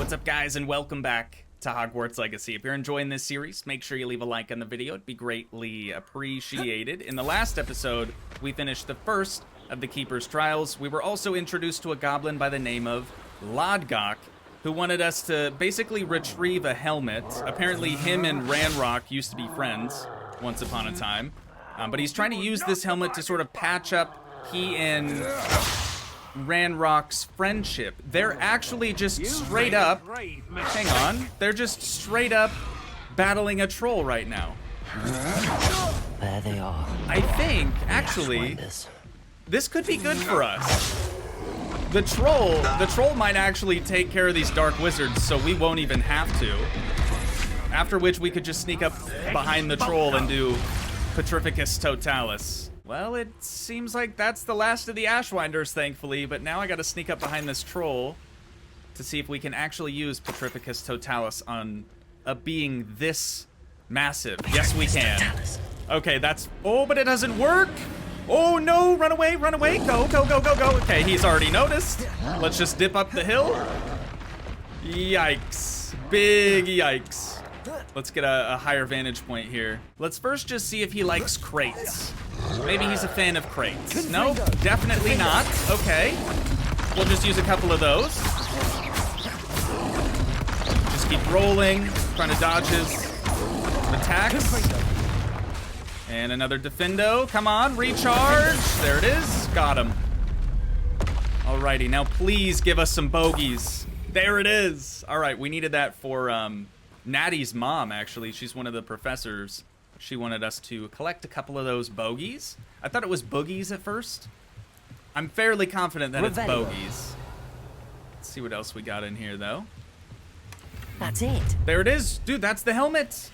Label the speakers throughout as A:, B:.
A: What's up, guys, and welcome back to Hogwarts Legacy. If you're enjoying this series, make sure you leave a like on the video. It'd be greatly appreciated. In the last episode, we finished the first of the Keeper's Trials. We were also introduced to a goblin by the name of Lodgok, who wanted us to basically retrieve a helmet. Apparently, him and Ranrock used to be friends once upon a time. But he's trying to use this helmet to sort of patch up he and Ranrock's friendship. They're actually just straight up, hang on, they're just straight up battling a troll right now.
B: There they are.
A: I think, actually, this could be good for us. The troll might actually take care of these dark wizards, so we won't even have to. After which we could just sneak up behind the troll and do Petrificus Totalis. Well, it seems like that's the last of the Ashwinders, thankfully, but now I gotta sneak up behind this troll to see if we can actually use Petrificus Totalis on a being this massive. Yes, we can. Okay, that's... Oh, but it doesn't work! Oh, no! Run away, run away! Go, go, go, go, go! Okay, he's already noticed. Let's just dip up the hill. Yikes. Big yikes. Let's get a higher vantage point here. Let's first just see if he likes crates. Maybe he's a fan of crates. No, definitely not. Okay. We'll just use a couple of those. Just keep rolling, trying to dodge his attacks. And another Defendo. Come on, recharge. There it is. Got him. Alrighty, now please give us some bogeys. There it is. All right, we needed that for Natty's mom, actually. She's one of the professors. She wanted us to collect a couple of those bogeys. I thought it was boogies at first. I'm fairly confident that it's bogeys. Let's see what else we got in here, though.
B: That's it.
A: There it is. Dude, that's the helmet.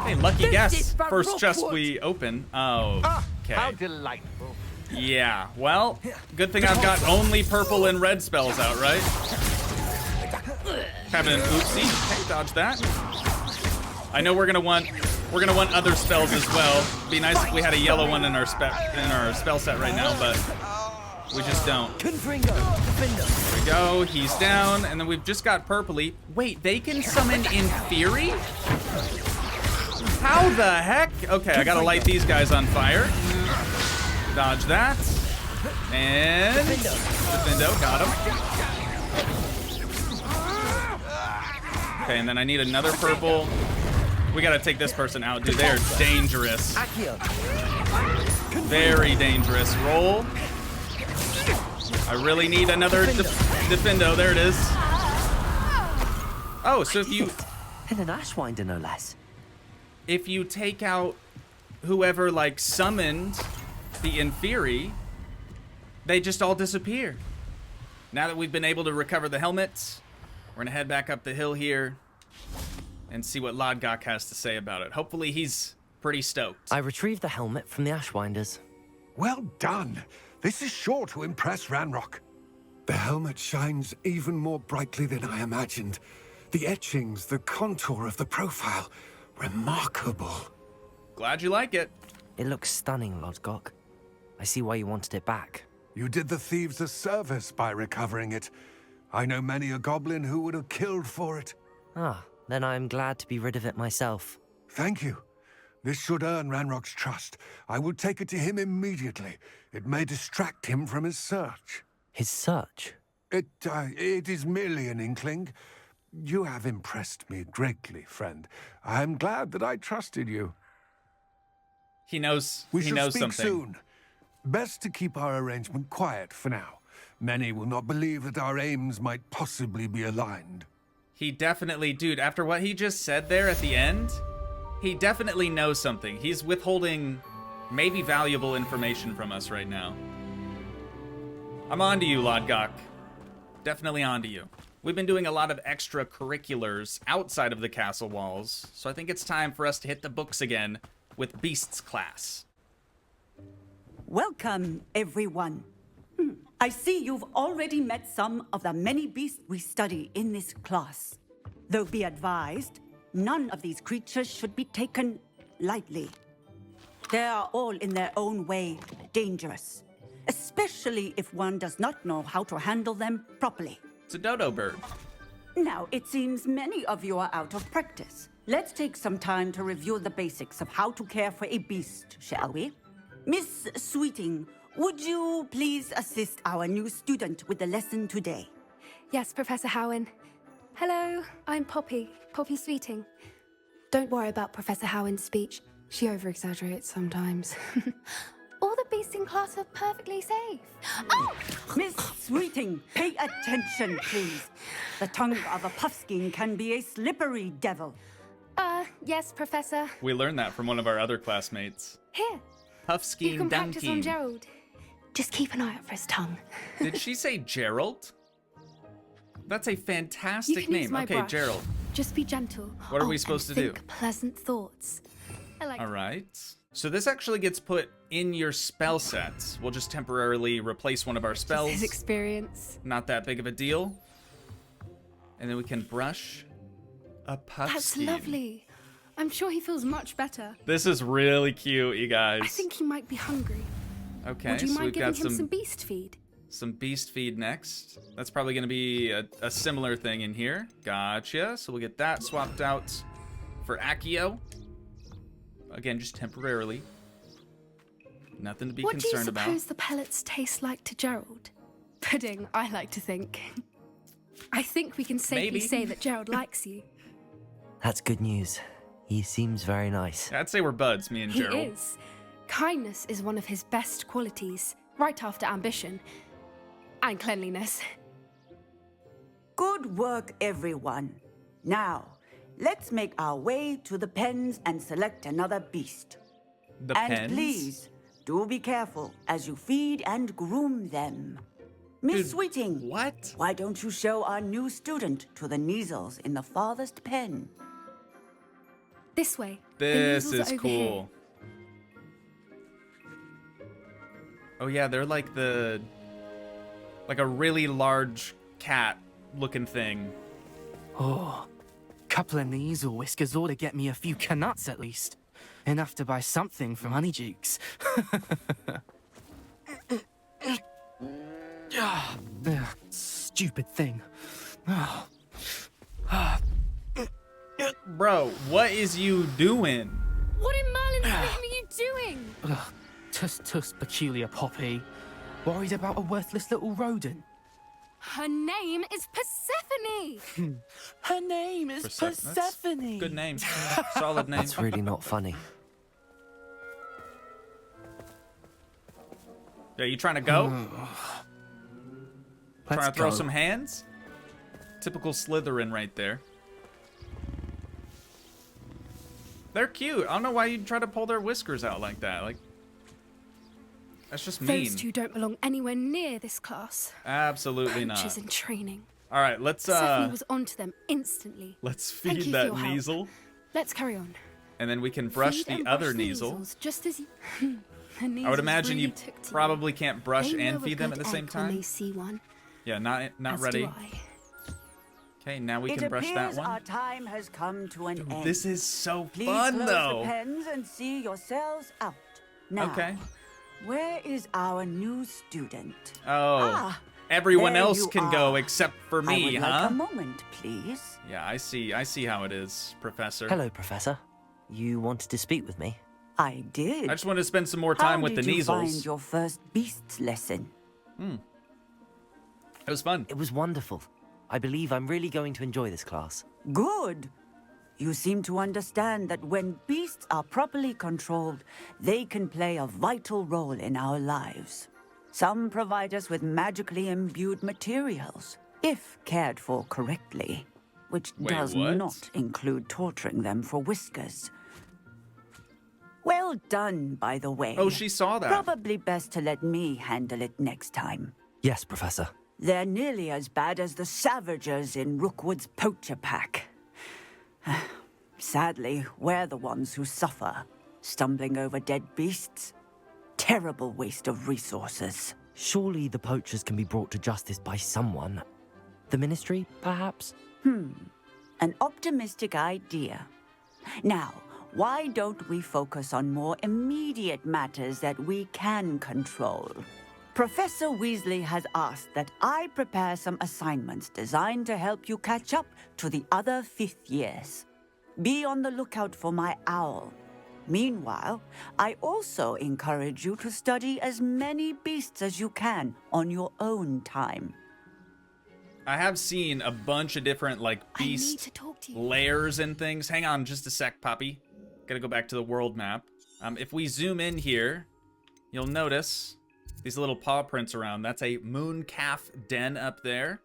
A: Hey, lucky guess. First chest we open. Oh, okay.
C: How delightful.
A: Yeah, well, good thing I've got only purple and red spells out, right? Having an oopsie. Okay, dodge that. I know we're gonna want other spells as well. Be nice if we had a yellow one in our spell set right now, but we just don't. There we go. He's down, and then we've just got purpley. Wait, they can summon in theory? How the heck? Okay, I gotta light these guys on fire. Dodge that. And Defendo, got him. Okay, and then I need another purple. We gotta take this person out, dude. They're dangerous. Very dangerous. Roll. I really need another Defendo. There it is. Oh, so if you...
B: And an Ashwinder, no less.
A: If you take out whoever, like, summoned the Inferi, they just all disappear. Now that we've been able to recover the helmets, we're gonna head back up the hill here and see what Lodgok has to say about it. Hopefully he's pretty stoked.
B: I retrieved the helmet from the Ashwinders.
D: Well done. This is sure to impress Ranrock. The helmet shines even more brightly than I imagined. The etchings, the contour of the profile, remarkable.
A: Glad you like it.
B: It looks stunning, Lodgok. I see why you wanted it back.
D: You did the thieves a service by recovering it. I know many a goblin who would have killed for it.
B: Ah, then I'm glad to be rid of it myself.
D: Thank you. This should earn Ranrock's trust. I will take it to him immediately. It may distract him from his search.
B: His search?
D: It is merely an inkling. You have impressed me greatly, friend. I am glad that I trusted you.
A: He knows.
D: We
A: he
D: shall
A: knows
D: speak
A: something.
D: soon. Best to keep our arrangement quiet for now. Many will not believe that our aims might possibly be aligned.
A: He definitely, dude, after what he just said there at the end, he definitely knows something. He's withholding maybe valuable information from us right now. I'm on to you, Lodgok. Definitely on to you. We've been doing a lot of extracurriculars outside of the castle walls, so I think it's time for us to hit the books again with Beasts class.
E: Welcome, everyone. I see you've already met some of the many beasts we study in this class. Though be advised, none of these creatures should be taken lightly. They are all in their own way dangerous, especially if one does not know how to handle them properly.
A: It's a dodo bird.
E: Now, it seems many of you are out of practice. Let's take some time to review the basics of how to care for a beast, shall we? Miss Sweeting, would you please assist our new student with the lesson today?
C: Yes, Professor Howen. Hello, I'm Poppy Sweeting. Don't worry about Professor Howen's speech. She over-exaggerates sometimes. All the beasts in class are perfectly safe. Oh!
E: Miss Sweeting, pay attention, please. The tongue of a puffskein can be a slippery devil.
C: Yes, Professor.
A: We learned that from one of our other classmates.
C: Here, you
A: Puffskein
C: can practice on
A: Dunkeen.
C: Gerald. Just keep an eye out for his tongue.
A: Did she say Gerald? That's a
C: You
A: fantastic
C: can use
A: name.
C: my
A: Okay,
C: brush.
A: Gerald.
C: Just be gentle.
A: What are we
C: and
A: supposed to do?
C: think pleasant thoughts. I like
A: All right. So this actually gets put in your spell sets. We'll just temporarily replace one of our
C: his
A: spells.
C: experience.
A: Not that big of a deal. And then we can brush a puff
C: That's
A: scheme.
C: lovely. I'm sure he feels much better.
A: This is really cute, you guys.
C: I think he might be hungry.
A: Okay,
C: Would you
A: so
C: mind
A: we've
C: giving
A: got
C: him some beast feed?
A: some beast feed next. That's probably going to be a similar thing in here. Gotcha. So we'll get that swapped out for Accio. Again, just temporarily. Nothing to be
C: What do you
A: concerned
C: suppose
A: about.
C: the pellets taste like to Gerald? Pudding, I like to think. I think we can safely
A: Maybe.
C: say that Gerald likes you.
B: That's good news. He seems very nice.
A: I'd say we're buds, me and
C: He
A: Gerald.
C: is. Kindness is one of his best qualities, right after ambition. And cleanliness.
E: Good work, everyone. Now, let's make our way to the pens and select another beast.
A: The
E: And
A: pens?
E: please, do be careful as you feed and groom them. Miss
A: Dude,
E: Sweeting,
A: What?
E: why don't you show our new student to the Neasels in the farthest pen?
C: This way. The
A: This
C: measles are
A: is
C: over
A: cool.
C: here.
A: Oh yeah, they're like a really large cat looking thing.
F: Oh, couple of Neasel whiskers ought to get me a few canuts at least. Enough to buy something from Honeydukes. Stupid thing.
A: Bro, what is you doing?
C: What in Merlin's name are you doing?
F: Tuss peculiar Poppy. Worried about a worthless little rodent.
C: Her name is Persephone.
F: Her name is Persephone.
A: Good name. Solid name.
B: That's really not funny.
A: Yeah, you trying to go?
F: Let's
A: Trying to throw
F: go.
A: some hands? Typical Slytherin right there. They're cute. I don't know why you'd try to pull their whiskers out like that. Like, that's just mean.
C: Those two don't belong anywhere near this class.
A: Absolutely
C: Coaches
A: not.
C: in training.
A: All right, let's
C: Persephone was onto them instantly.
A: let's
C: Thank
A: feed
C: you
A: that
C: for your help.
A: Neasel,
C: Let's carry on.
A: and then we can brush
C: Feed
A: the
C: and
A: other
C: brush the
A: Neasel.
C: measles, just as you... The
A: I would
C: measles
A: imagine
C: really
A: you
C: took to
A: probably can't brush
C: They know
A: and
C: a
A: feed them at
C: good
A: the same
C: egg when
A: time.
C: They see one.
A: Yeah, not
C: As
A: ready.
C: do I.
A: Okay, now we
E: It
A: can brush
E: appears
A: that
E: our
A: one.
E: time has come to an end.
A: This is so
E: Please
A: fun,
E: close
A: though.
E: the pens and see yourselves out. Now,
A: Okay.
E: where is our new student?
A: Oh, everyone
E: there
A: else
E: you
A: can go
E: are.
A: except for
E: I
A: me,
E: would
A: huh?
E: like a moment, please.
A: Yeah, I see how it is, Professor.
B: Hello, Professor. You wanted to speak with me?
E: I did.
A: I just wanted to spend some more time
E: How
A: with the
E: did you
A: Neasels.
E: find your first beasts lesson?
A: It was fun.
B: It was wonderful. I believe I'm really going to enjoy this class.
E: Good. You seem to understand that when beasts are properly controlled, they can play a vital role in our lives. Some provide us with magically imbued materials, if cared for correctly, which
A: Wait,
E: does
A: what?
E: not include torturing them for whiskers. Well done, by the way.
A: Oh, she saw that.
E: Probably best to let me handle it next time.
B: Yes, Professor.
E: They're nearly as bad as the Savagers in Rookwood's poacher pack. Sadly, we're the ones who suffer, stumbling over dead beasts. Terrible waste of resources.
B: Surely the poachers can be brought to justice by someone. The Ministry, perhaps?
E: An optimistic idea. Now, why don't we focus on more immediate matters that we can control? Professor Weasley has asked that I prepare some assignments designed to help you catch up to the other 5th years. Be on the lookout for my owl. Meanwhile, I also encourage you to study as many beasts as you can on your own time.
A: I have seen a bunch of different, like,
C: I need
A: beast
C: to talk to you.
A: layers and things. Hang on just a sec, Poppy. Gotta go back to the world map. If we zoom in here, you'll notice these little paw prints around. That's a mooncalf den up there.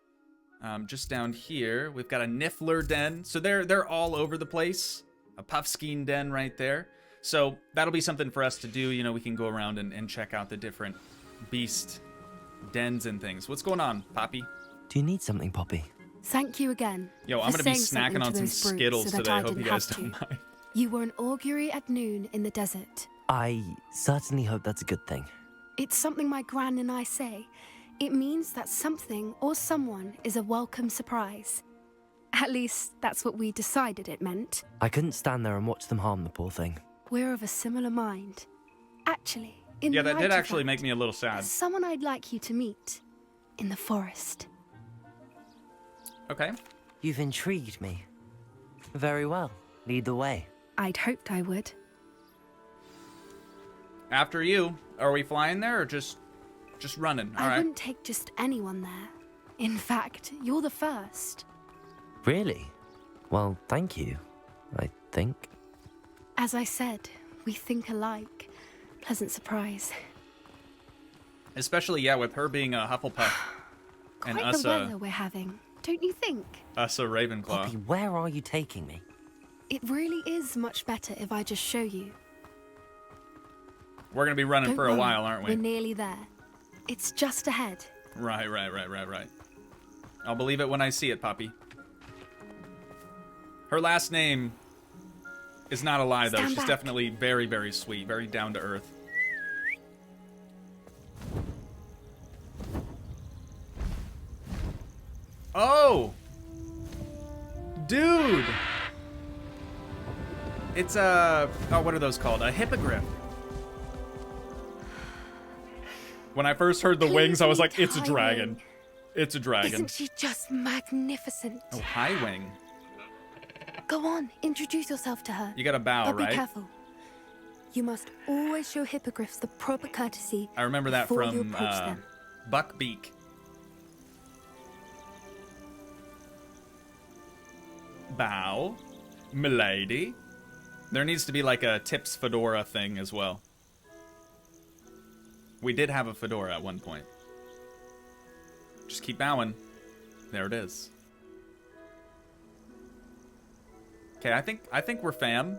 A: Just down here, we've got a niffler den. So they're all over the place. A puffskein den right there. So that'll be something for us to do. You know, we can go around and check out the different beast dens and things. What's going on, Poppy?
B: Do you need something, Poppy?
C: Thank you again.
A: Yo, I'm
C: for
A: gonna be
C: saying something
A: snacking on
C: to
A: some
C: those brutes
A: Skittles
C: so that
A: today.
C: I
A: Hope you
C: didn't
A: guys
C: have
A: don't
C: to.
A: mind.
C: You were an augury at noon in the desert.
B: I certainly hope that's a good thing.
C: It's something my gran and I say. It means that something or someone is a welcome surprise. At least, that's what we decided it meant.
B: I couldn't stand there and watch them harm the poor thing.
C: We're of a similar mind. Actually, in
A: Yeah, that
C: light
A: did
C: of
A: actually
C: that,
A: make me a little sad.
C: there's someone I'd like you to meet. In the forest.
A: Okay.
B: You've intrigued me. Very well. Lead the way.
C: I'd hoped I would.
A: After you. Are we flying there or just running? All
C: I
A: right.
C: wouldn't take just anyone there. In fact, you're the first.
B: Really? Well, thank you, I think.
C: As I said, we think alike. Pleasant surprise.
A: Especially, yeah, with her being a Hufflepuff and
C: Quite
A: us
C: the weather we're having, don't you think?
A: a Ravenclaw.
B: Poppy, where are you taking me?
C: It really is much better if I just show you.
A: We're gonna be running
C: Don't
A: for a
C: worry,
A: while, aren't we?
C: We're nearly there. It's just ahead.
A: Right. I'll believe it when I see it, Poppy. Her last name is not a lie, though.
C: Stand
A: She's
C: back.
A: definitely very, very sweet, very down to earth. Oh! Dude! It's a... Oh, what are those called? A hippogriff. When I first heard the wings, I was like, it's a
C: Please
A: dragon.
C: meet
A: It's a dragon.
C: Isn't she just magnificent?
A: Oh, high wing.
C: Go on, introduce yourself to her.
A: You gotta bow,
C: But
A: right?
C: be careful. You must always show hippogriffs the proper courtesy.
A: I remember that
C: before you
A: from
C: approach them.
A: Buckbeak. Bow. Milady. There needs to be like a tips fedora thing as well. We did have a fedora at one point. Just keep bowing. There it is. Okay, I think we're fam.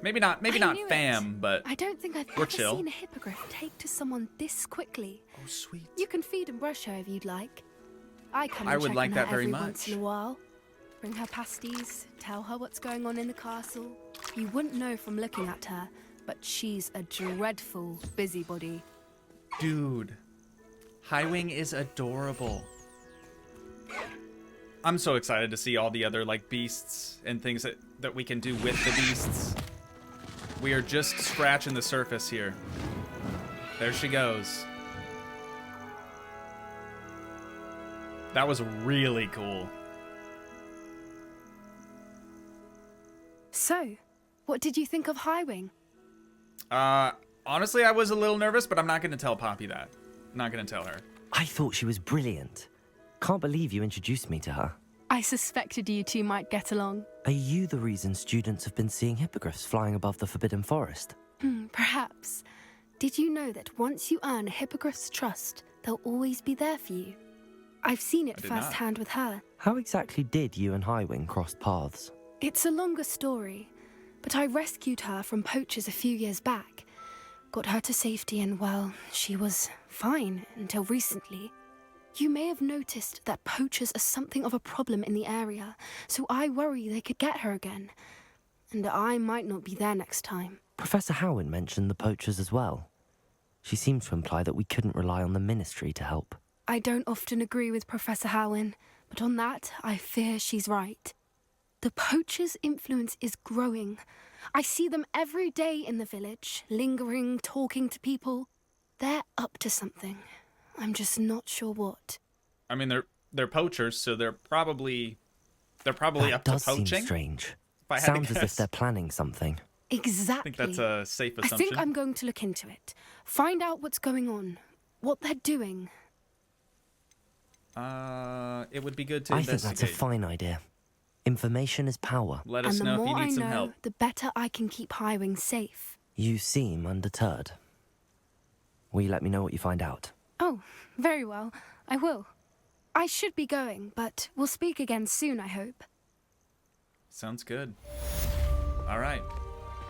A: Maybe not
C: I
A: not
C: knew it.
A: fam, but
C: I don't think I've
A: we're
C: ever
A: chill.
C: seen a hippogriff take to someone this quickly.
A: oh sweet.
C: You can feed and brush her if you'd like. I come
A: I
C: and
A: would
C: check
A: like
C: on
A: that
C: her
A: very
C: every once
A: much.
C: in a while. Bring her pasties, tell her what's going on in the castle. You wouldn't know from looking at her, but she's a dreadful busybody.
A: Dude, Highwing is adorable. I'm so excited to see all the other like beasts and things that we can do with the beasts. We are just scratching the surface here. There she goes. That was really cool.
C: So, what did you think of Highwing?
A: Honestly, I was a little nervous, but I'm not going to tell Poppy that. I'm not going to tell her.
B: I thought she was brilliant. Can't believe you introduced me to her.
C: I suspected you two might get along.
B: Are you the reason students have been seeing hippogriffs flying above the Forbidden Forest?
C: Perhaps. Did you know that once you earn a hippogriff's trust, they'll always be there for you? I've seen it
A: I did not.
C: firsthand with her.
B: How exactly did you and Highwing cross paths?
C: It's a longer story, but I rescued her from poachers a few years back. Got her to safety and, well, she was fine until recently. You may have noticed that poachers are something of a problem in the area, so I worry they could get her again. And I might not be there next time.
B: Professor Howin mentioned the poachers as well. She seemed to imply that we couldn't rely on the Ministry to help.
C: I don't often agree with Professor Howin, but on that, I fear she's right. The poachers' influence is growing. I see them every day in the village, lingering, talking to people. They're up to something. I'm just not sure what.
A: I mean, they're poachers, so they're probably up to
B: does
A: poaching.
B: seem strange.
A: If I had to
B: Sounds as
A: guess.
B: if they're planning something.
C: Exactly.
A: I think that's a safe
C: I
A: assumption.
C: think I'm going to look into it. Find out what's going on. What they're doing.
A: It would be good to
B: I
A: investigate.
B: think that's a fine idea. Information is power.
A: Let
C: And
A: us
C: the
A: know if
C: more
A: you
C: I
A: need some
C: know,
A: help.
C: the better I can keep hiring safe.
B: You seem undeterred. Will you let me know what you find out?
C: Oh, very well. I will. I should be going, but we'll speak again soon, I hope.
A: Sounds good. All right.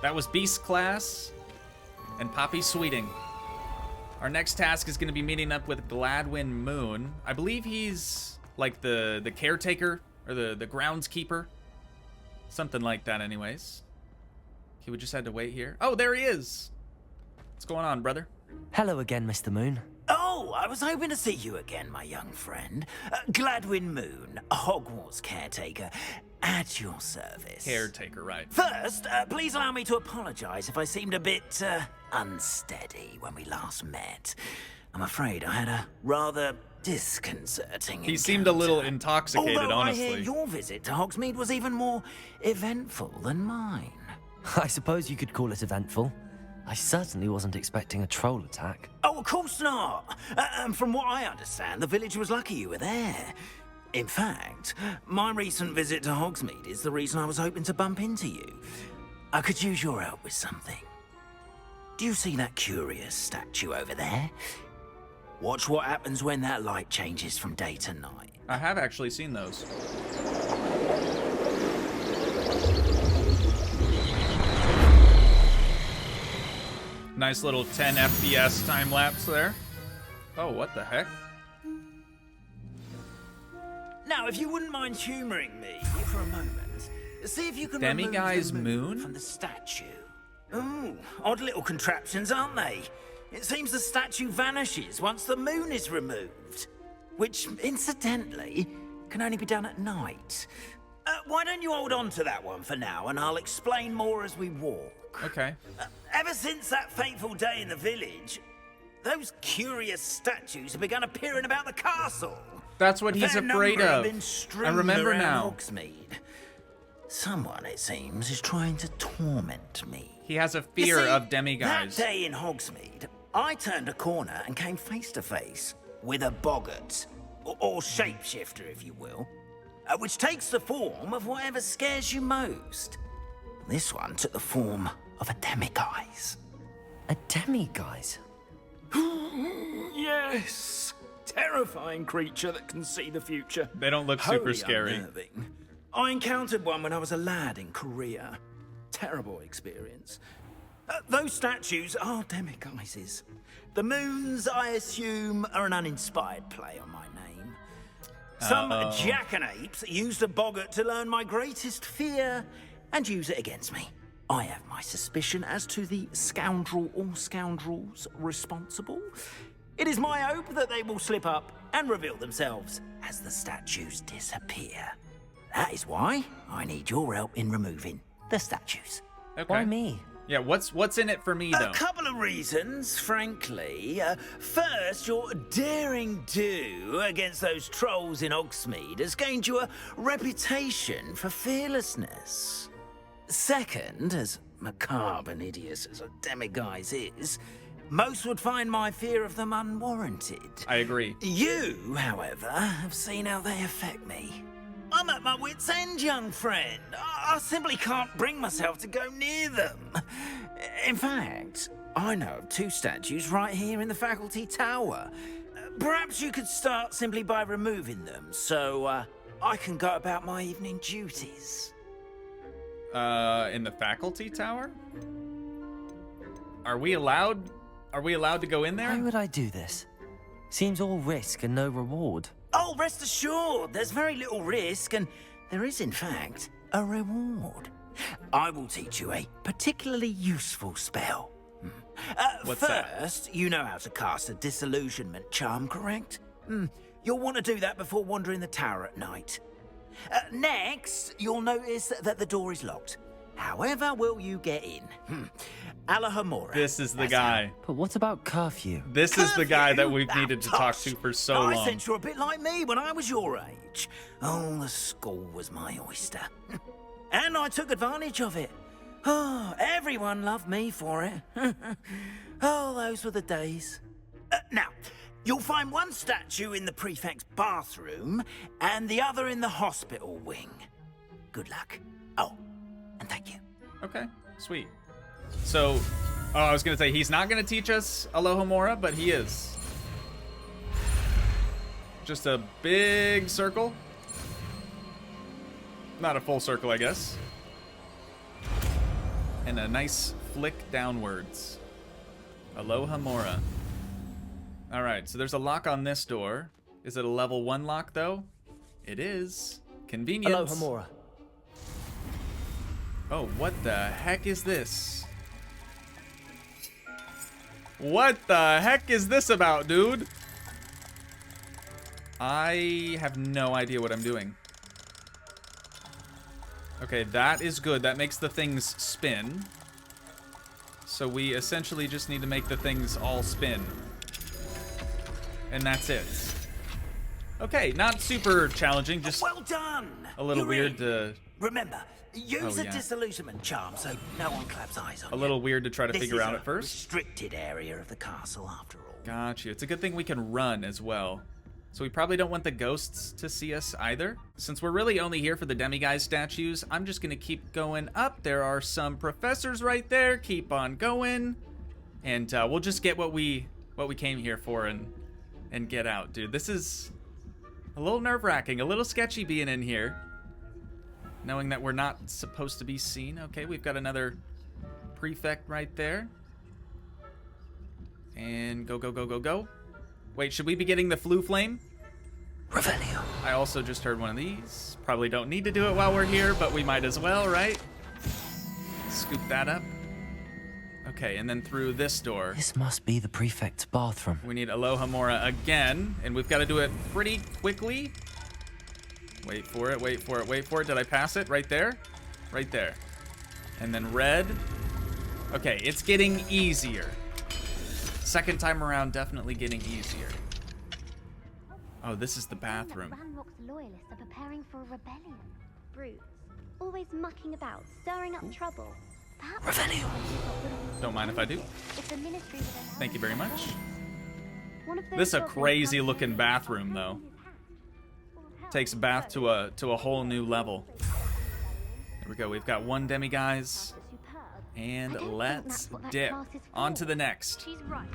A: That was Beast Class and Poppy Sweeting. Our next task is going to be meeting up with Gladwin Moon. I believe he's like the caretaker or the groundskeeper. Something like that anyways. Okay, we just had to wait here. Oh, there he is. What's going on, brother?
B: Hello again, Mr. Moon.
G: Oh, I was hoping to see you again, my young friend. Gladwin Moon, Hogwarts caretaker, at your service.
A: Caretaker, right.
G: First, please allow me to apologize if I seemed a bit unsteady when we last met. I'm afraid I had a rather disconcerting
A: He seemed a little
G: encounter.
A: intoxicated,
G: Although
A: honestly.
G: I hear your visit to Hogsmeade was even more eventful than mine.
B: I suppose you could call it eventful. I certainly wasn't expecting a troll attack.
G: Oh, of course not. From what I understand, the village was lucky you were there. In fact, my recent visit to Hogsmeade is the reason I was hoping to bump into you. I could use your help with something. Do you see that curious statue over there? Watch what happens when that light changes from day to night.
A: I have actually seen those. Nice little 10 FPS time lapse there. Oh, what the heck?
G: Now, if you wouldn't mind humoring me for a moment, see if you can
A: Demiguy's
G: remove the
A: moon?
G: from the statue. Ooh, odd little contraptions, aren't they? It seems the statue vanishes once the moon is removed, which, incidentally, can only be done at night. Why don't you hold on to that one for now, and I'll explain more as we walk.
A: Okay.
G: Ever since that fateful day in the village, those curious statues have begun appearing about the castle.
A: That's what he's
G: A fair
A: afraid
G: number have
A: of.
G: been
A: I
G: strewn
A: remember
G: around
A: now.
G: Hogsmeade. Someone, it seems, is trying to torment me.
A: He has a
G: You
A: fear
G: see,
A: of demiguise.
G: That day in Hogsmeade, I turned a corner and came face to face with a boggart, or shapeshifter, if you will, which takes the form of whatever scares you most. This one took the form of a demiguise.
B: A demiguise?
G: Yes, terrifying creature that can see the future.
A: They don't look super
G: Wholly
A: scary.
G: unnerving. I encountered one when I was a lad in Korea. Terrible experience. Those statues are demiguises. The moons, I assume, are an uninspired play on my name. Some jackanapes used a boggart to learn my greatest fear and use it against me. I have my suspicion as to the scoundrel or scoundrels responsible. It is my hope that they will slip up and reveal themselves as the statues disappear. That is why I need your help in removing the statues.
A: Okay.
B: Why me?
A: Yeah, what's in it for me, though?
G: A couple of reasons, frankly. First, your daring do against those trolls in Hogsmeade has gained you a reputation for fearlessness. Second, as macabre and hideous as a demiguise is, most would find my fear of them unwarranted.
A: I agree.
G: You, however, have seen how they affect me. I'm at my wit's end, young friend. I simply can't bring myself to go near them. In fact, I know of two statues right here in the faculty tower. Perhaps you could start simply by removing them, so I can go about my evening duties.
A: In the faculty tower? Are we allowed to go in
B: Why
A: there?
B: would I do this? Seems all risk and no reward.
G: Oh, rest assured, there's very little risk, and there is, in fact, a reward. I will teach you a particularly useful spell.
A: What's that?
G: First, you know how to cast a disillusionment charm, correct? You'll want to do that before wandering the tower at night. Next, you'll notice that the door is locked. However will you get in? Alohomora.
A: This is the
G: That's
A: guy.
B: But what about curfew?
A: This is the guy that we've
G: Curfew?
A: needed to
G: Ah,
A: talk
G: tosh.
A: to for so
G: I
A: long.
G: sense you're a bit like me when I was your age. Oh, the school was my oyster. And I took advantage of it. Oh, everyone loved me for it. Oh, those were the days. Now, you'll find one statue in the prefect's bathroom and the other in the hospital wing. Good luck. Oh, and thank you.
A: Okay, sweet. So, oh, I was gonna say he's not gonna teach us Alohomora, but he is. Just a big circle. Not a full circle, I guess. And a nice flick downwards. Alohomora. All right, so there's a lock on this door. Is it a level 1 lock, though? It is. Convenience.
H: Alohomora.
A: Oh, what the heck is this? What the heck is this about, dude? I have no idea what I'm doing. Okay, that is good. That makes the things spin. So we essentially just need to make the things all spin. And that's it. Okay, not super challenging, just
G: Well done.
A: a little
G: You're
A: weird
G: in.
A: to...
G: Remember, use
A: Oh,
G: a
A: yeah.
G: disillusionment charm so no one claps eyes on
A: A
G: you.
A: little weird to try to
G: This
A: figure
G: is
A: out
G: a
A: at first.
G: restricted area of the castle, after all.
A: Got you. It's a good thing we can run as well. So we probably don't want the ghosts to see us either. Since we're really only here for the demiguise statues, I'm just gonna keep going up. There are some professors right there. Keep on going. And we'll just get what we came here for and get out. Dude, this is a little nerve-wracking, a little sketchy being in here. Knowing that we're not supposed to be seen. Okay, we've got another prefect right there. And go, go, go, go, go. Wait, should we be getting the flu flame?
G: Revelio.
A: I also just heard one of these. Probably don't need to do it while we're here, but we might as well, right? Scoop that up. Okay, and then through this door.
B: This must be the prefect's bathroom.
A: We need Alohomora again, and we've got to do it pretty quickly. Wait for it, wait for it, wait for it. Did I pass it? Right there? Right there. And then red. Okay, it's getting easier. Second time around, definitely getting easier. Oh, this is the bathroom.
I: Ranrock's loyalists are preparing for a rebellion. Brutes, always mucking about, stirring up trouble. Perhaps
A: Don't mind if I do.
I: if the ministry would allow
A: Thank you very much.
I: one of those
A: This is a
I: goblins
A: crazy
I: comes
A: looking
I: in
A: bathroom,
I: and
A: though.
I: hands in his hat.
A: Takes a bath to a whole new level. There we go. We've got one demiguise.
I: Superb. I
A: And
I: don't think
A: let's
I: that's what that
A: dip.
I: class is
A: On
I: for.
A: to the next.
I: She's right.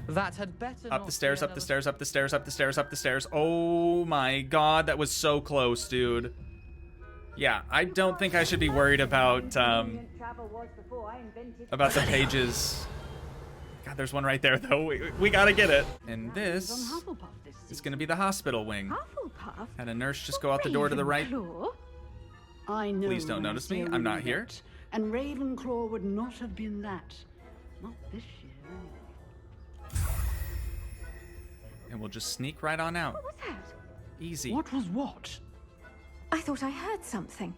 F: That had better
A: Up the stairs, up the stairs, up the stairs, up the stairs, up the stairs. Oh my god, that was so close, dude. Yeah, I don't think I should be worried about the pages. God, there's one right there, though. We gotta get it. And this is gonna be the hospital wing.
J: Hufflepuff?
A: Had a nurse just go out the door to the right.
J: Ravenclaw? I know.
A: Please don't
J: when I
A: notice
J: say
A: me.
J: a
A: I'm not
J: wee
A: here.
J: bit, And Ravenclaw would not have been that. Not this year, anyway.
A: And we'll just sneak right on out.
J: What was that?
A: Easy.
J: What was what? I thought I heard something.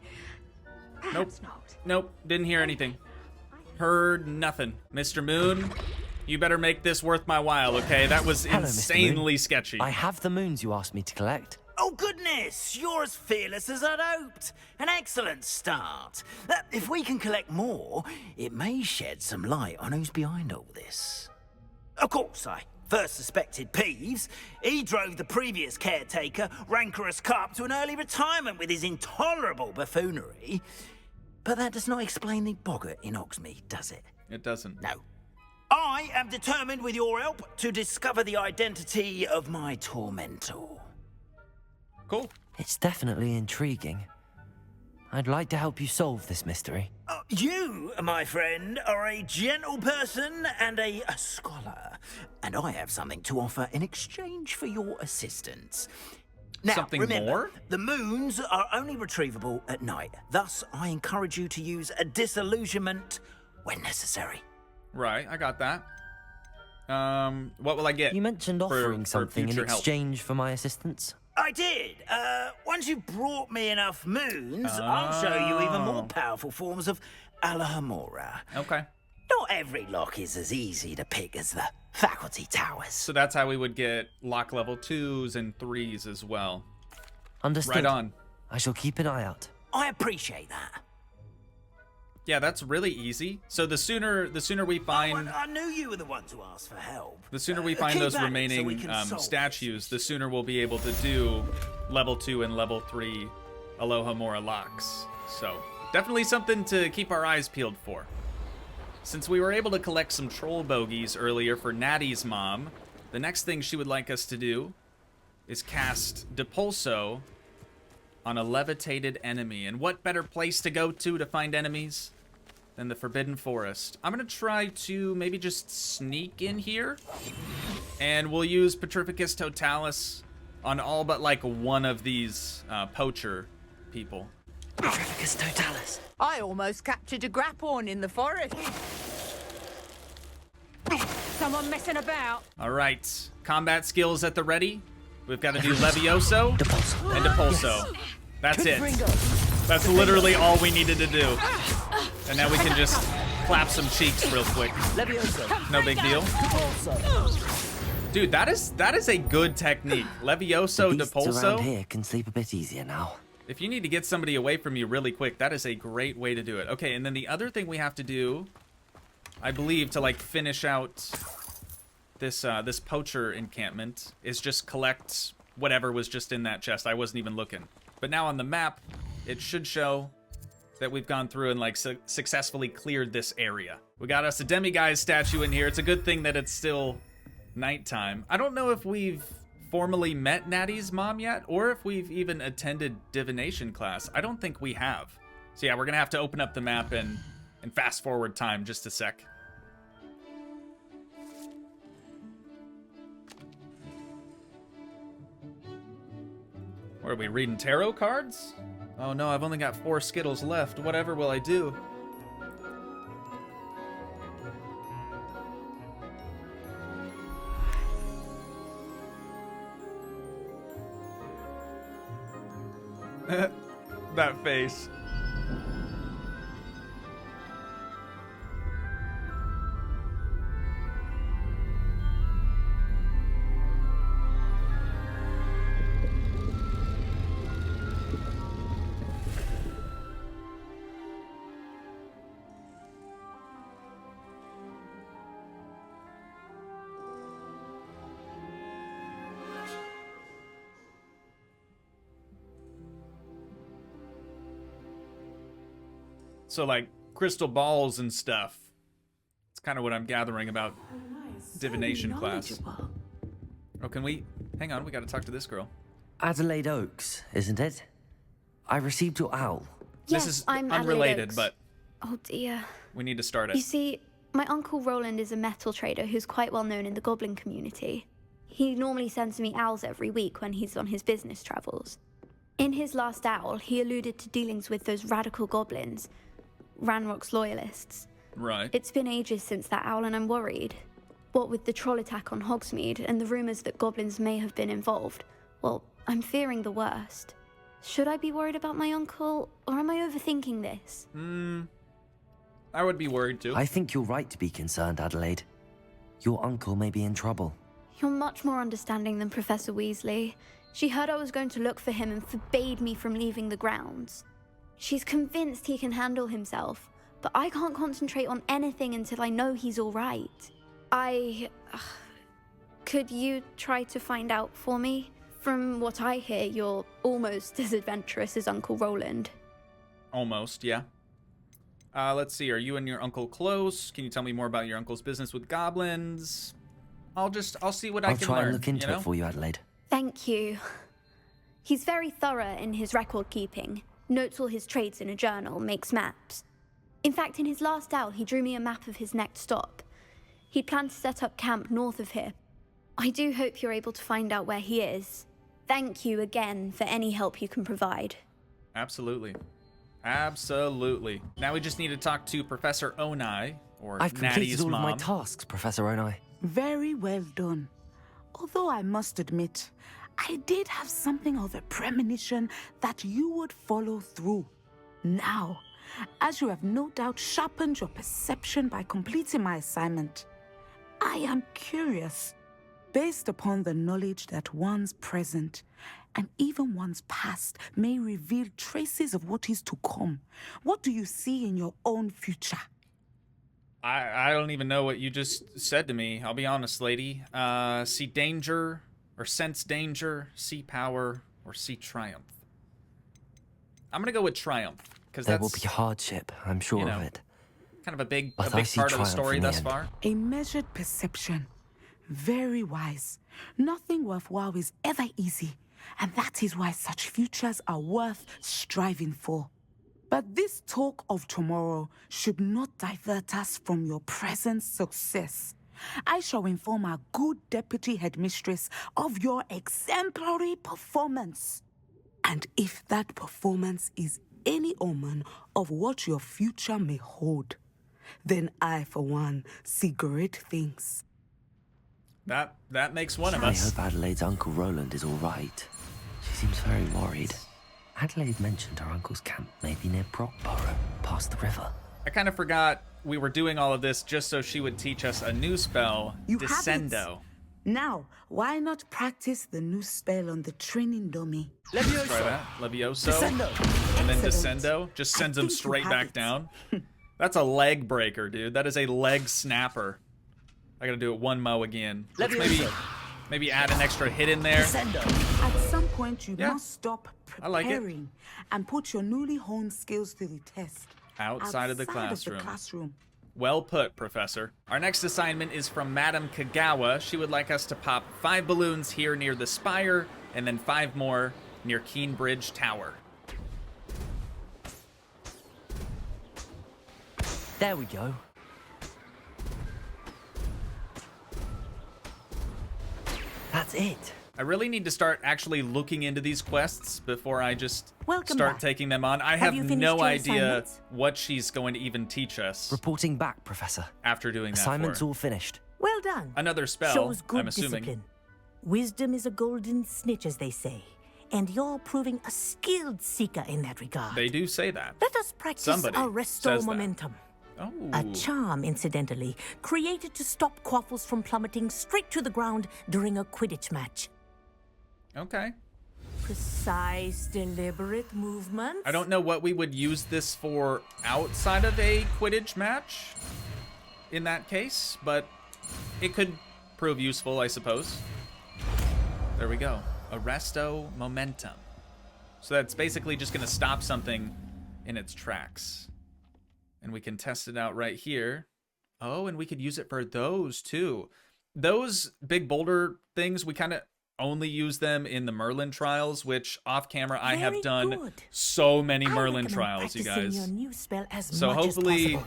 J: Perhaps not.
A: Nope, didn't hear anything. Heard nothing. Mr. Moon, you better make this worth my while, okay? That was
B: Hello, Mr.
A: insanely
B: Moon.
A: sketchy.
B: I have the moons you asked me to collect.
G: Oh, goodness! You're as fearless as I'd hoped. An excellent start. If we can collect more, it may shed some light on who's behind all this. Of course, I first suspected Peeves. He drove the previous caretaker, Rancorous Carp, to an early retirement with his intolerable buffoonery. But that does not explain the boggart in Hogsmeade, does it?
A: It doesn't.
G: No. I am determined, with your help, to discover the identity of my tormentor.
A: Cool.
B: It's definitely intriguing. I'd like to help you solve this mystery.
G: You, my friend, are a gentle person and a scholar, and I have something to offer in exchange for your assistance. Now,
A: Something
G: remember,
A: more?
G: the moons are only retrievable at night. Thus, I encourage you to use a disillusionment when necessary.
A: Right, I got that. What will I get?
B: You mentioned
A: for
B: offering something in
A: future help?
B: exchange for my assistance.
G: I did. Once you brought me enough moons, I'll show you even more powerful forms of Alohomora.
A: Okay.
G: Not every lock is as easy to pick as the faculty towers.
A: So that's how we would get lock level 2s and 3s as well.
B: Understood.
A: Right on.
B: I shall keep an eye out.
G: I appreciate that.
A: Yeah, that's really easy. So the sooner we find...
G: I knew you were the one to ask for help.
A: The sooner we find those remaining statues, the sooner we'll be able to do level 2 and level 3 Alohomora locks. So definitely something to keep our eyes peeled for. Since we were able to collect some troll bogeys earlier for Natty's mom, the next thing she would like us to do is cast Depulso on a levitated enemy. And what better place to go to find enemies than the Forbidden Forest? I'm gonna try to maybe just sneak in here, and we'll use Petrificus Totalis on all but like one of these poacher people.
B: Petrificus Totalis.
H: I almost captured a grapphorn in the forest. Someone messing about.
A: All right, combat skills at the ready. We've got to do Levioso and Depulso. Yes. That's it. That's literally all we needed to do. And now we can just clap some cheeks real quick. No big deal. Dude, that is a good technique. Levioso,
B: the beasts
A: Depulso.
B: Around here can sleep a bit easier now.
A: If you need to get somebody away from you really quick, that is a great way to do it. Okay, and then the other thing we have to do, I believe, to like finish out this this poacher encampment is just collect whatever was just in that chest. I wasn't even looking. But now on the map, it should show that we've gone through and like successfully cleared this area. We got us a demiguise statue in here. It's a good thing that it's still nighttime. I don't know if we've formally met Natty's mom yet, or if we've even attended divination class. I don't think we have. So yeah, we're gonna have to open up the map and fast forward time just a sec. What are we reading, tarot cards? Oh no, I've only got 4 Skittles left. Whatever will I do? That face. So like crystal balls and stuff. It's kind of what I'm gathering about divination class. Oh, can we? Hang on, we got to talk to this girl.
B: Adelaide Oaks, isn't it? I received your owl.
C: Yes,
A: this is
C: I'm
A: unrelated,
C: Oaks.
A: but
C: Oh dear.
A: we need to start it.
C: You see, my uncle Roland is a metal trader who's quite well known in the goblin community. He normally sends me owls every week when he's on his business travels. In his last owl, he alluded to dealings with those radical goblins, Ranrock's loyalists.
A: Right.
C: It's been ages since that owl and I'm worried. What with the troll attack on Hogsmeade and the rumours that goblins may have been involved, well, I'm fearing the worst. Should I be worried about my uncle, or am I overthinking this?
A: I would be worried too.
B: I think you're right to be concerned, Adelaide. Your uncle may be in trouble.
C: You're much more understanding than Professor Weasley. She heard I was going to look for him and forbade me from leaving the grounds. She's convinced he can handle himself, but I can't concentrate on anything until I know he's all right. Could you try to find out for me? From what I hear, you're almost as adventurous as Uncle Roland.
A: Almost, yeah. Let's see, are you and your uncle close? Can you tell me more about your uncle's business with goblins? I'll see what I can learn.
B: I'll try and look into it for you, Adelaide.
C: Thank you. He's very thorough in his record keeping. Notes all his trades in a journal, makes maps. In fact, in his last owl, he drew me a map of his next stop. He planned to set up camp north of here. I do hope you're able to find out where he is. Thank you again for any help you can provide.
A: Absolutely. Absolutely. Now we just need to talk to Professor Onai, or
B: I've completed
A: Natty's
B: all
A: mom.
B: of my tasks, Professor Onai.
H: Very well done. Although I must admit,
K: I did have something of a premonition that you would follow through. Now, as you have no doubt sharpened your perception by completing my assignment, I am curious, based upon the knowledge that one's present and even one's past may reveal traces of what is to come. What do you see in your own future?
A: I don't even know what you just said to me. I'll be honest, lady. See danger, or sense danger, see power, or see triumph. I'm gonna go with triumph, because
B: There
A: that's,
B: will be hardship, I'm sure of it.
A: kind of a big
B: But I see
A: part of the
B: triumph
A: story
B: in the
A: thus
B: end.
A: far.
K: A measured perception. Very wise. Nothing worthwhile is ever easy, and that is why such futures are worth striving for. But this talk of tomorrow should not divert us from your present success. I shall inform our good deputy headmistress of your exemplary performance. And if that performance is any omen of what your future may hold, then I, for one, see great things.
A: That makes one of
B: I
A: us.
B: hope Adelaide's Uncle Roland is all right. She seems very worried. Adelaide mentioned her uncle's camp may be near Brockborough, past the river.
A: I kind of forgot we were doing all of this just so she would teach us a new spell,
K: You have it.
A: Descendo.
K: Now, why not practice the new spell on the training dummy?
A: Try that. Levioso.
K: Descendo.
A: And then
K: Excellent.
A: Descendo. Just sends
K: I
A: him
K: think you
A: straight
K: have
A: back
K: it.
A: down. That's a leg breaker, dude. That is a leg snapper. I gotta do it one mo again. Let's maybe add an extra hit in there.
K: At some point, you
A: Yeah.
K: must stop
A: I like it.
K: preparing and put your newly honed skills to the test.
A: Outside of the classroom.
K: classroom.
A: Well put, Professor. Our next assignment is from Madame Kagawa. She would like us to pop 5 balloons here near the spire, and then 5 more near Keenbridge Tower.
B: There we go. That's it.
A: I really need to start actually looking into these quests before I just
J: Welcome
A: start
J: back.
A: taking them on. I
J: Have
A: have
J: you finished
A: no
J: your
A: idea
J: assignments?
A: what she's going to even teach us
B: Reporting back, Professor.
A: after doing that
B: Assignment's
A: for her.
B: all finished.
L: Well done.
A: Another spell,
L: Shows good
A: I'm assuming.
L: discipline. Wisdom is a golden snitch, as they say. And you're proving a skilled seeker in that regard.
A: They do say that.
L: Let us practice
A: Somebody
L: Arresto
A: says that.
L: Momentum.
A: Oh.
L: A charm, incidentally, created to stop quaffles from plummeting straight to the ground during a Quidditch match.
A: Okay.
L: Precise, deliberate movements.
A: I don't know what we would use this for outside of a Quidditch match in that case, but it could prove useful, I suppose. There we go. Arresto Momentum. So that's basically just going to stop something in its tracks. And we can test it out right here. Oh, and we could use it for those too. Those big boulder things, we kind of only use them in the Merlin trials, which off camera I have
L: Very
A: done
L: good.
A: so many
L: I
A: Merlin
L: recommend
A: trials, you
L: practicing
A: guys.
L: Your new spell as
A: So
L: much as
A: hopefully,
L: possible.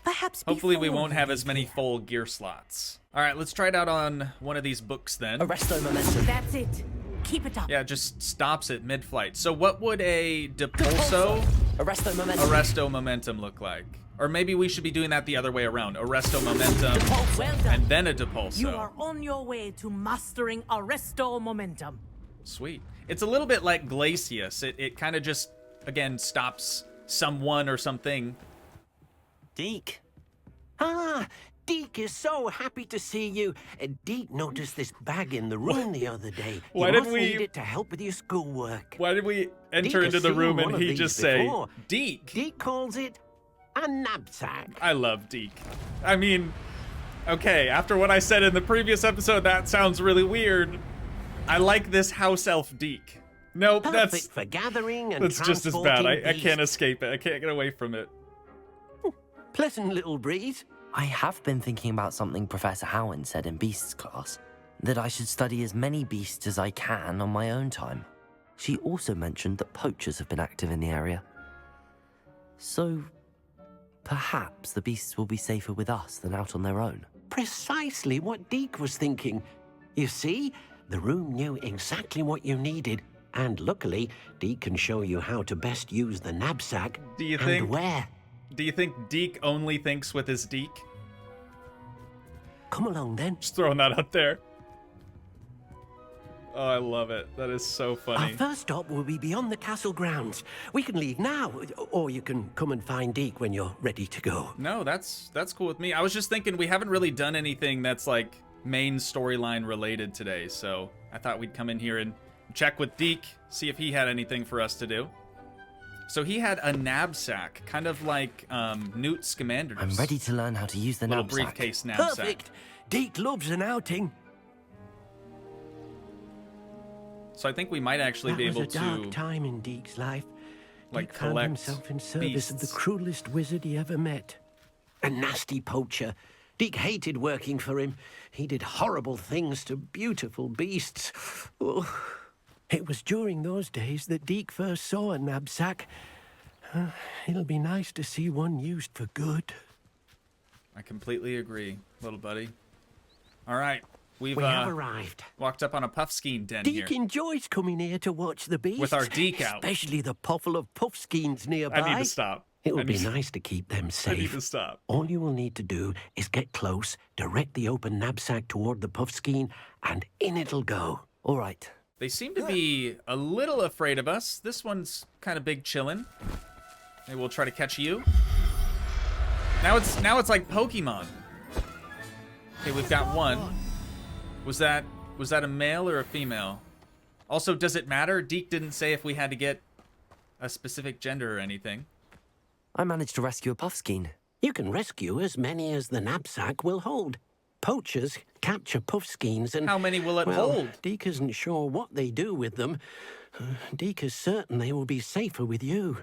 L: Perhaps
A: hopefully we
L: before
A: won't
L: you
A: have
L: leave
A: as many
L: here.
A: full gear slots. All right, let's try it out on one of these books then.
B: Arresto Momentum.
L: That's it. Keep it up.
A: Yeah, it just stops it mid-flight. So what would a Depulso
B: Arresto Momentum.
A: Arresto Momentum look like? Or maybe we should be doing that the other way around. Arresto Momentum
L: Well done.
A: and then a Depulso.
L: You are on your way to mastering Arresto Momentum.
A: Sweet. It's a little bit like Glacius. It kind of just, again, stops someone or something.
M: Deke. Ah, Deke is so happy to see you. Deke noticed this bag in the room the other day.
A: Why
M: you
A: did
M: must
A: we-
M: need it to help with your schoolwork.
A: Why did we enter
M: Deke
A: into
M: has
A: the
M: seen
A: room
M: one
A: and
M: of
A: he
M: these
A: just
M: before.
A: say, Deke?
M: Deke calls it a knapsack.
A: I love Deke. I mean, okay, after what I said in the previous episode, that sounds really weird. I like this house elf Deke. Nope,
M: Perfect for gathering and
A: that's just as bad.
M: transporting
A: I can't
M: beasts.
A: escape it. I can't get away from it.
M: Pleasant little breeze.
B: I have been thinking about something Professor Howen said in Beasts class, that I should study as many beasts as I can on my own time. She also mentioned that poachers have been active in the area. So, perhaps the beasts will be safer with us than out on their own.
M: Precisely what Deke was thinking. You see, the room knew exactly what you needed. And luckily, Deke can show you how to best use the knapsack
A: Do you
M: and
A: think?
M: where.
A: Do you think Deke only thinks with his Deke?
M: Come along then.
A: Just throwing that out there. Oh, I love it. That is so funny.
M: Our first stop will be beyond the castle grounds. We can leave now, or you can come and find Deke when you're ready to go.
A: No, that's cool with me. I was just thinking we haven't really done anything that's like main storyline related today, so I thought we'd come in here and check with Deke, see if he had anything for us to do. So he had a knapsack, kind of like Newt Scamander's.
B: I'm ready to learn how to use the
A: little
B: knapsack.
A: briefcase knapsack.
M: Perfect. Deke loves an outing.
A: So I think we might actually be able
M: That was a dark
A: to
M: time in Deke's life.
A: like
M: Deke found
A: collect
M: himself in service of the
A: beasts.
M: cruelest wizard he ever met. A nasty poacher. Deke hated working for him. He did horrible things to beautiful beasts. Oh. It was during those days that Deke first saw a knapsack. It'll be nice to see one used for good.
A: I completely agree, little buddy. All right, we
M: have arrived.
A: Walked up on a Puffskein den
M: Deke
A: here.
M: enjoys coming here to watch the beasts.
A: With our Deke out.
M: Especially the puffle of Puffskeins nearby.
A: I need to stop.
M: It would be nice to keep them safe.
A: I need to stop.
M: All you will need to do is get close, direct the open knapsack toward the Puffskein, and in it'll go.
B: All right.
A: They seem to be a little afraid of us. This one's kind of big chillin'. Maybe we'll try to catch you. Now it's like Pokemon. Okay, we've got one. Was that a male or a female? Also, does it matter? Deke didn't say if we had to get a specific gender or anything.
B: I managed to rescue a Puffskein.
M: You can rescue as many as the knapsack will hold. Poachers capture Puffskeins and...
A: How many will it
M: well,
A: hold?
M: Deke isn't sure what they do with them. Deke is certain they will be safer with you.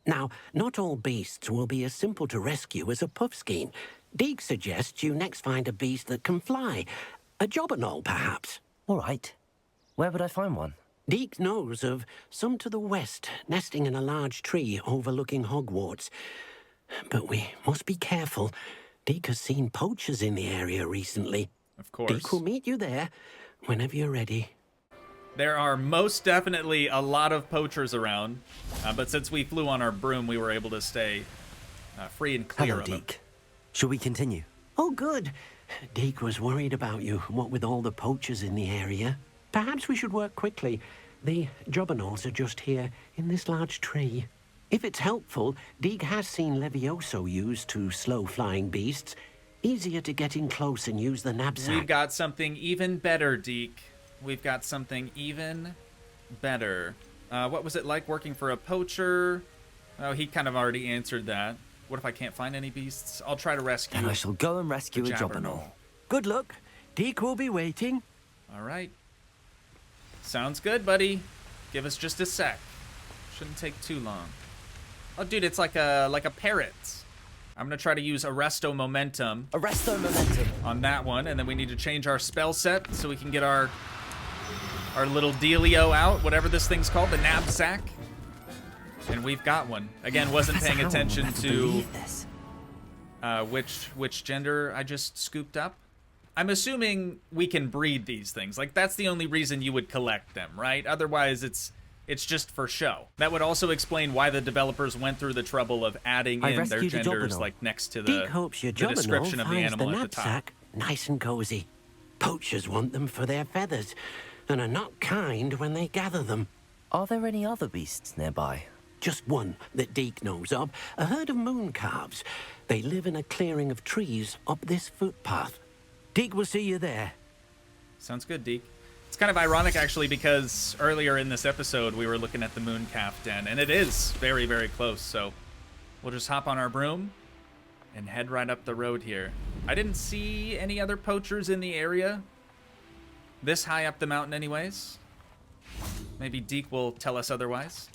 M: Now, not all beasts will be as simple to rescue as a Puffskein. Deke suggests you next find a beast that can fly. A Jobberknoll, perhaps.
B: All right. Where would I find one?
M: Deke knows of some to the west, nesting in a large tree overlooking Hogwarts. But we must be careful. Deke has seen poachers in the area recently.
A: Of course.
M: Deke will meet you there whenever you're ready.
A: There are most definitely a lot of poachers around, but since we flew on our broom, we were able to stay free and clear of them.
B: Deke. Shall we continue?
M: Oh, good. Deke was worried about you, what with all the poachers in the area. Perhaps we should work quickly. The Jobberknolls are just here, in this large tree. If it's helpful, Deke has seen Levioso used to slow flying beasts. Easier to get in close and use the knapsack.
A: We've got something even better, Deke. We've got something even better. What was it like working for a poacher? Oh, he kind of already answered that. What if I can't find any beasts? I'll try to rescue.
B: And I shall go and rescue a Jobberknoll.
M: Good luck. Deke will be waiting.
A: All right. Sounds good, buddy. Give us just a sec. Shouldn't take too long. Oh, dude, it's like a parrot. I'm gonna try to use Arresto Momentum.
B: Arresto Momentum.
A: On that one, and then we need to change our spell set so we can get our little dealio out, whatever this thing's called, the knapsack. And we've got one. Again, wasn't paying attention to which gender I just scooped up. I'm assuming we can breed these things. Like, that's the only reason you would collect them, right? Otherwise, it's just for show. That would also explain why the developers went through the trouble of adding in their genders, like, next to
M: Deke hopes your
A: the description of the
M: finds
A: animal
M: the
A: at the top.
M: knapsack nice and cozy. Poachers want them for their feathers, and are not kind when they gather them.
B: Are there any other beasts nearby?
M: Just one that Deke knows of, a herd of moon calves. They live in a clearing of trees up this footpath. Deke will see you there.
A: Sounds good, Deke. It's kind of ironic, actually, because earlier in this episode, we were looking at the Mooncalf Den, and it is very, very close, so we'll just hop on our broom and head right up the road here. I didn't see any other poachers in the area this high up the mountain anyways. Maybe Deke will tell us otherwise.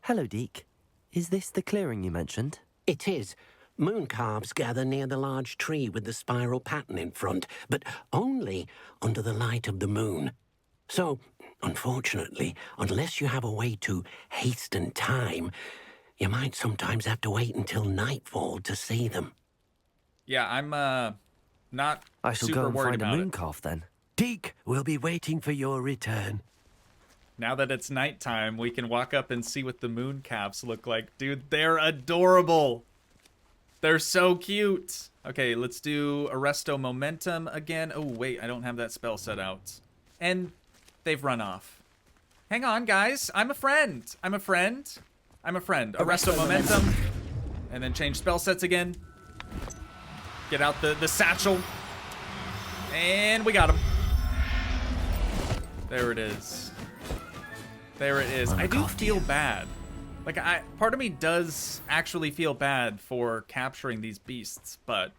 B: Hello, Deke. Is this the clearing you mentioned?
M: It is. Mooncalves gather near the large tree with the spiral pattern in front, but only under the light of the moon. So, unfortunately, unless you have a way to hasten time, you might sometimes have to wait until nightfall to see them.
A: Yeah, I'm not
B: I shall
A: super
B: go and
A: worried
B: find a
A: about it.
B: mooncalf then.
M: Deke will be waiting for your return.
A: Now that it's nighttime, we can walk up and see what the mooncalves look like. Dude, they're adorable. They're so cute. Okay, let's do Arresto Momentum again. Oh, wait, I don't have that spell set out. And they've run off. Hang on, guys. I'm a friend. I'm a friend. I'm a friend. Arresto momentum. And then change spell sets again. Get out the satchel. And we got him. There it is. There it is. I do feel bad. Like, part of me does actually feel bad for capturing these beasts, but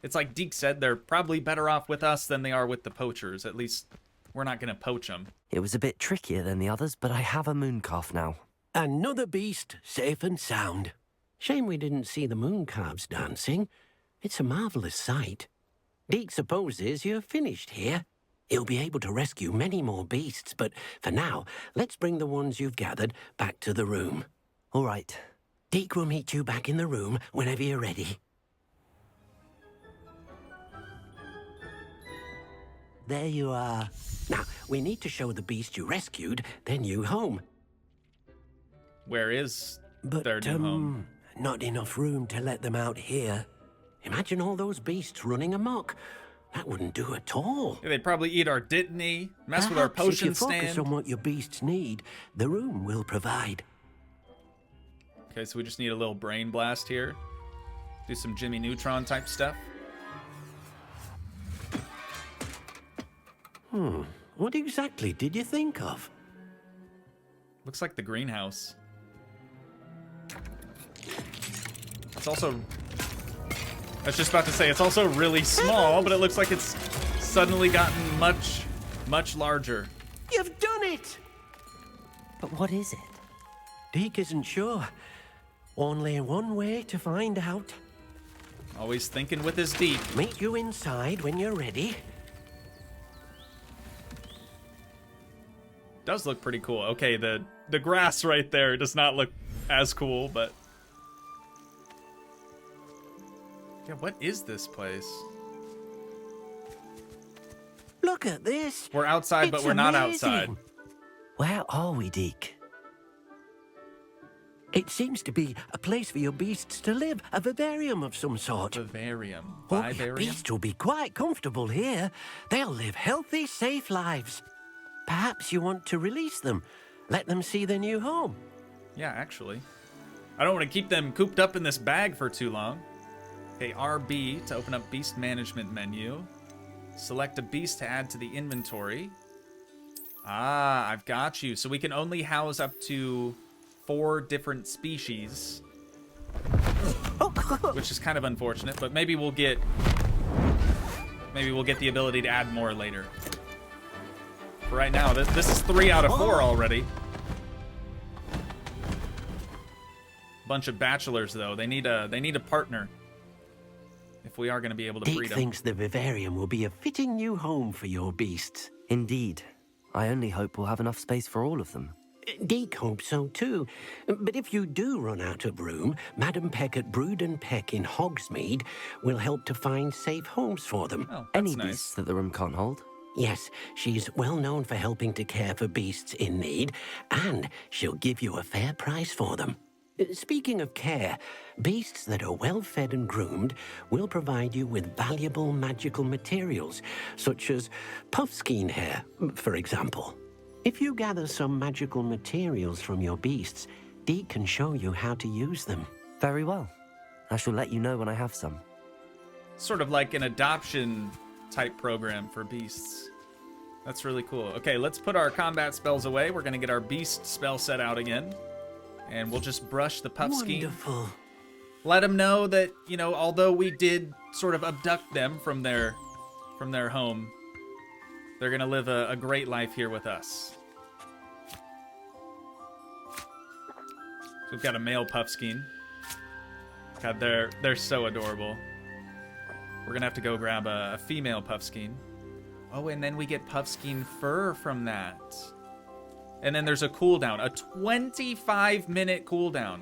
A: it's like Deke said, they're probably better off with us than they are with the poachers. At least we're not going to poach them.
B: It was a bit trickier than the others, but I have a moon calf now.
M: Another beast, safe and sound. Shame we didn't see the moon calves dancing. It's a marvelous sight. Deke supposes you're finished here. He'll be able to rescue many more beasts, but for now, let's bring the ones you've gathered back to the room.
B: All right.
M: Deke will meet you back in the room whenever you're ready. There you are. Now, we need to show the beast you rescued their new home.
A: Where is their new home?
M: Not enough room to let them out here. Imagine all those beasts running amok. That wouldn't do at all.
A: Yeah, they'd probably eat our Dittany, mess with our potion
M: if you focus
A: stand.
M: on what your beasts need, the room will provide.
A: Okay, so we just need a little brain blast here. Do some Jimmy Neutron type stuff.
M: What exactly did you think of?
A: Looks like the greenhouse. It's also... I was just about to say, it's also really small, but it looks like it's suddenly gotten much, much larger.
M: You've done it!
B: But what is it?
M: Deke isn't sure. Only one way to find out.
A: Always thinking with his deep.
M: Meet you inside when you're ready.
A: Does look pretty cool. Okay, the grass right there does not look as cool, but... Yeah, what is this place?
M: Look at this.
A: We're outside, but we're not outside.
B: Where are we, Deke?
M: It seems to be a place for your beasts to live, a vivarium of some sort.
A: Vivarium.
M: Your
A: Vivarium?
M: beasts will be quite comfortable here. They'll live healthy, safe lives. Perhaps you want to release them. Let them see their new home.
A: Yeah, actually. I don't want to keep them cooped up in this bag for too long. Okay, RB to open up beast management menu. Select a beast to add to the inventory. Ah, I've got you. So we can only house up to 4 different species. Which is kind of unfortunate, but maybe we'll get the ability to add more later. For right now, this is 3 out of 4 already. Bunch of bachelors though. They need a partner. If we are going to be able to breed
M: Deke
A: them.
M: thinks the vivarium will be a fitting new home for your beasts.
B: Indeed. I only hope we'll have enough space for all of them.
M: Deke hopes so too. But if you do run out of room, Madam Peck at Brood and Peck in Hogsmeade will help to find safe homes for them.
A: Oh, that's
B: Any
A: nice.
B: beasts that the room can't hold?
M: Yes, she's well known for helping to care for beasts in need, and she'll give you a fair price for them. Speaking of care, beasts that are well fed and groomed will provide you with valuable magical materials, such as puffskein hair, for example. If you gather some magical materials from your beasts, Deke can show you how to use them.
B: Very well. I shall let you know when I have some.
A: Sort of like an adoption type program for beasts. That's really cool. Okay, let's put our combat spells away. We're going to get our beast spell set out again. And we'll just brush the puffskein.
M: Wonderful.
A: Let them know that, you know, although we did sort of abduct them from their home, they're going to live a great life here with us. So we've got a male puffskein. God, they're so adorable. We're going to have to go grab a female puffskein. Oh, and then we get puffskein fur from that. And then there's a cooldown, a 25-minute cooldown.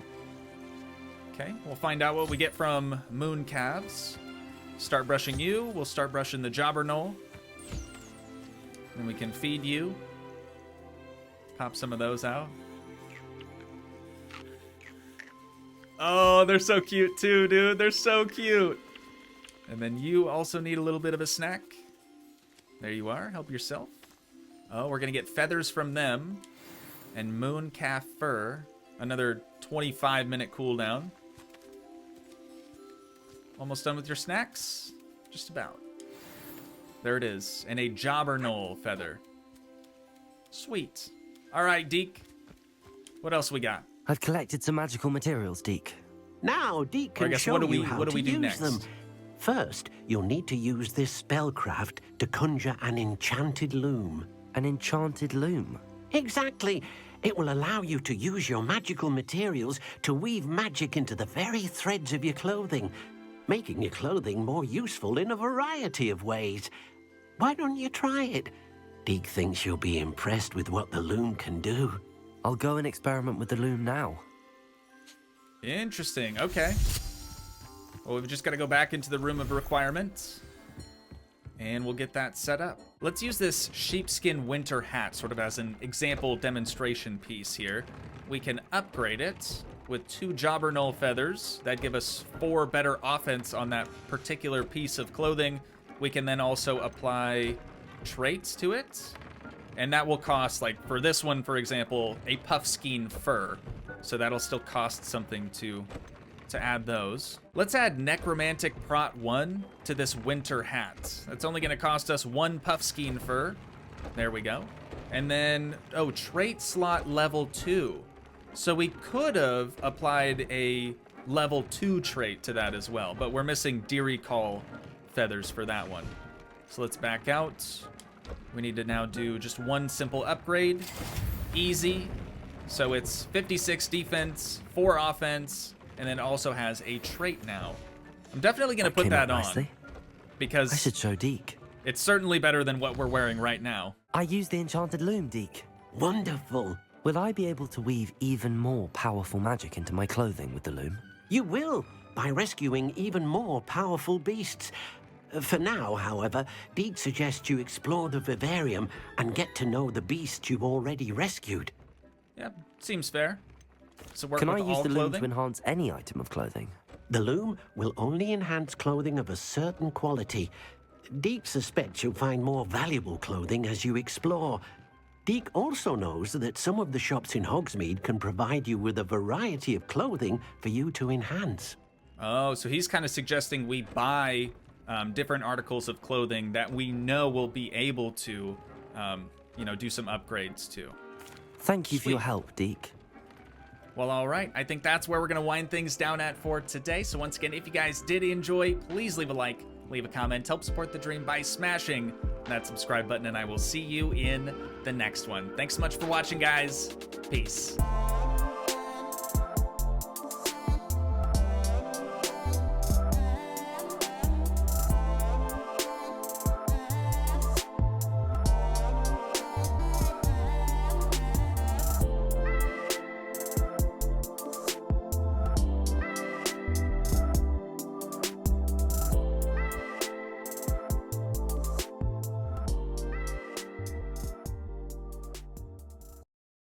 A: Okay, we'll find out what we get from moon calves. Start brushing you. We'll start brushing the jobber knoll. And we can feed you. Pop some of those out. Oh, they're so cute too, dude. They're so cute. And then you also need a little bit of a snack. There you are. Help yourself. Oh, we're gonna get feathers from them. And moon calf fur. Another 25-minute cooldown. Almost done with your snacks? Just about. There it is. And a jobber knoll feather. Sweet. Alright, Deke. What else we got?
B: I've collected some magical materials, Deke.
M: Now, Deke can show you how to use them. First, you'll need to use this spellcraft to conjure an enchanted loom.
B: An enchanted loom?
M: Exactly. It will allow you to use your magical materials to weave magic into the very threads of your clothing, making your clothing more useful in a variety of ways. Why don't you try it? Deke thinks you'll be impressed with what the loom can do.
B: I'll go and experiment with the loom now.
A: Interesting. Okay. Well, we've just got to go back into the room of requirements. And we'll get that set up. Let's use this sheepskin winter hat sort of as an example demonstration piece here. We can upgrade it with 2 jobber knoll feathers. That give us 4 better offense on that particular piece of clothing. We can then also apply traits to it. And that will cost, like for this one, for example, a puffskein fur. So that'll still cost something to add those. Let's add Necromantic Prot 1 to this winter hat. That's only gonna cost us 1 puffskein fur. There we go. And then, oh, trait slot level 2. So we could have applied a level 2 trait to that as well, but we're missing Deary Call feathers for that one. So let's back out. We need to now do just 1 simple upgrade. Easy. So it's 56 defense, 4 offense, and then also has a trait now. I'm definitely going to put that on. Because
B: I should show Deke.
A: It's certainly better than what we're wearing right now.
B: I used the enchanted loom, Deke.
M: Wonderful.
B: Will I be able to weave even more powerful magic into my clothing with the loom?
M: You will, by rescuing even more powerful beasts. For now, however, Deke suggests you explore the vivarium and get to know the beasts you've already rescued.
A: Yeah, seems fair. So
B: Can I use the loom to enhance any item of clothing?
M: The loom will only enhance clothing of a certain quality. Deke suspects you'll find more valuable clothing as you explore. Deke also knows that some of the shops in Hogsmeade can provide you with a variety of clothing for you to enhance.
A: Oh, so he's kind of suggesting we buy different articles of clothing that we know will be able to, do some upgrades to.
B: Thank you for your help, Deke.
A: Well, all right. I think that's where we're going to wind things down at for today. So once again, if you guys did enjoy, please leave a like, leave a comment, help support the dream by smashing that subscribe button, and I will see you in the next one. Thanks so much for watching, guys. Peace.